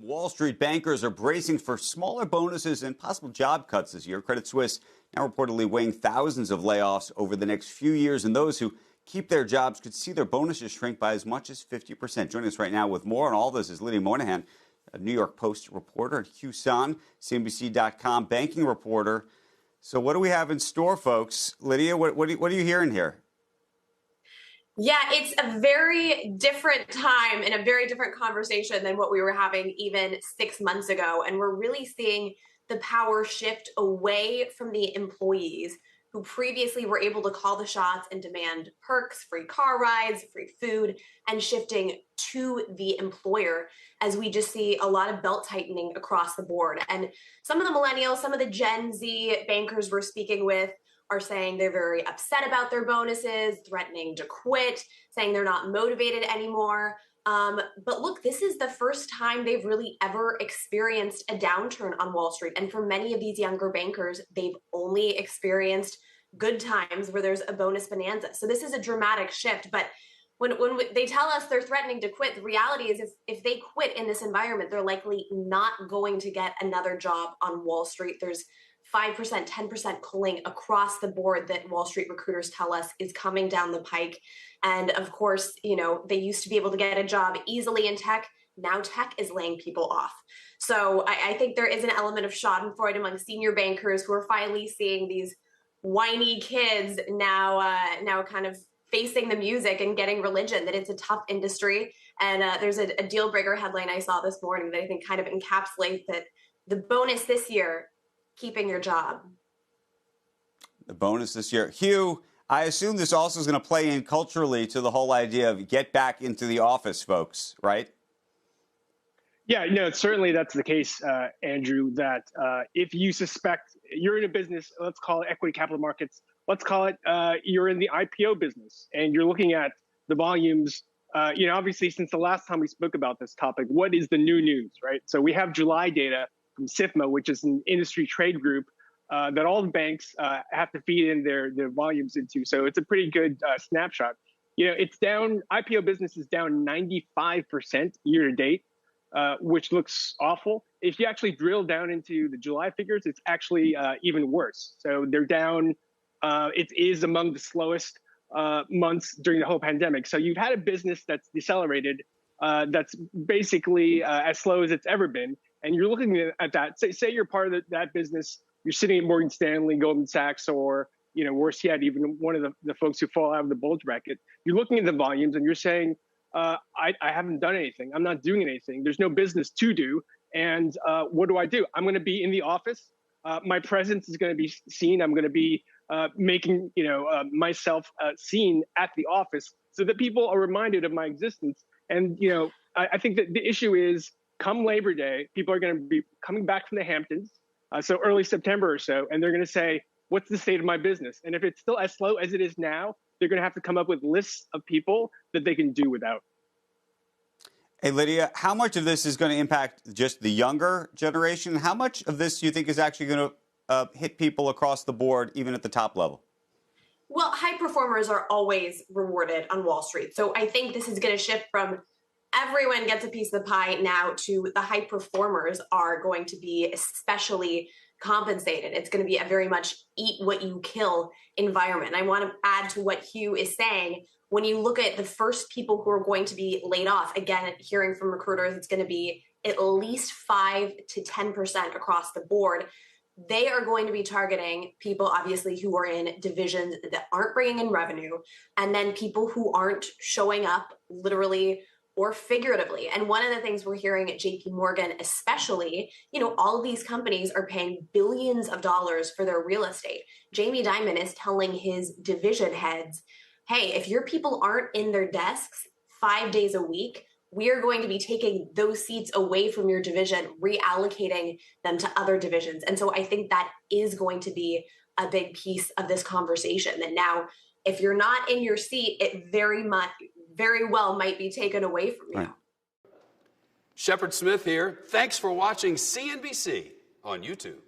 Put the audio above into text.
Wall Street bankers are bracing for smaller bonuses and possible job cuts this year. Credit Suisse now reportedly weighing thousands of layoffs over the next few years, and those who keep their jobs could see their bonuses shrink by as much as 50%. Joining us right now with more on all this is Lydia Moynihan, a New York Post reporter, and Hugh Son, CNBC.com banking reporter. So what do we have in store, folks? Lydia, what are you hearing here? Yeah, it's a very different time and a very different conversation than what we were having even 6 months ago. And we're really seeing the power shift away from the employees who previously were able to call the shots and demand perks, free car rides, free food, and shifting to the employer as we just see a lot of belt tightening across the board. And some of the millennials, some of the Gen Z bankers we're speaking with are saying they're very upset about their bonuses, threatening to quit, saying they're not motivated anymore. But look, this is the first time they've really ever experienced a downturn on Wall Street. And for many of these younger bankers, they've only experienced good times where there's a bonus bonanza. So this is a dramatic shift. But when they tell us they're threatening to quit, the reality is if they quit in this environment, they're likely not going to get another job on Wall Street. There's 5%, 10% culling across the board that Wall Street recruiters tell us is coming down the pike. And of course, they used to be able to get a job easily in tech. Now tech is laying people off. So I think there is an element of schadenfreude among senior bankers who are finally seeing these whiny kids now kind of facing the music and getting religion, that it's a tough industry. And there's a deal breaker headline I saw this morning that I think kind of encapsulates that the bonus this year, keeping your job. The bonus this year. Hugh, I assume this also is going to play in culturally to the whole idea of get back into the office, folks, right? Yeah, no, certainly that's the case, Andrew, that if you suspect you're in a business, let's call it equity capital markets, let's call it you're in the IPO business and you're looking at the volumes, obviously since the last time we spoke about this topic, what is the new news, right? So we have July data from SIFMA, which is an industry trade group that all the banks have to feed in their volumes into. So it's a pretty good snapshot. It's down, IPO business is down 95% year to date, which looks awful. If you actually drill down into the July figures, it's actually even worse. So they're down, it is among the slowest months during the whole pandemic. So you've had a business that's decelerated, that's basically as slow as it's ever been. And you're looking at that, say you're part of that business, you're sitting at Morgan Stanley, Goldman Sachs, or, worse yet, even one of the folks who fall out of the bulge bracket. You're looking at the volumes and you're saying, I haven't done anything. I'm not doing anything. There's no business to do. And what do? I'm going to be in the office. My presence is going to be seen. I'm going to be making, myself seen at the office so that people are reminded of my existence. And, I think that the issue is, come Labor Day, people are going to be coming back from the Hamptons, so early September or so, and they're going to say, what's the state of my business? And if it's still as slow as it is now, they're going to have to come up with lists of people that they can do without. Hey, Lydia, how much of this is going to impact just the younger generation? How much of this do you think is actually going to hit people across the board, even at the top level? Well, high performers are always rewarded on Wall Street. So I think this is going to shift from everyone gets a piece of the pie now to the high performers are going to be especially compensated. It's going to be a very much eat what you kill environment. And I want to add to what Hugh is saying. When you look at the first people who are going to be laid off, again, hearing from recruiters, it's going to be at least 5 to 10% across the board. They are going to be targeting people, obviously, who are in divisions that aren't bringing in revenue, and then people who aren't showing up literally or figuratively. And one of the things we're hearing at JP Morgan, especially, all of these companies are paying billions of dollars for their real estate. Jamie Dimon is telling his division heads, hey, if your people aren't in their desks 5 days a week, we are going to be taking those seats away from your division, reallocating them to other divisions. And so I think that is going to be a big piece of this conversation, that now, if you're not in your seat, it very well might be taken away from you. Right. Shepard Smith here. Thanks for watching CNBC on YouTube.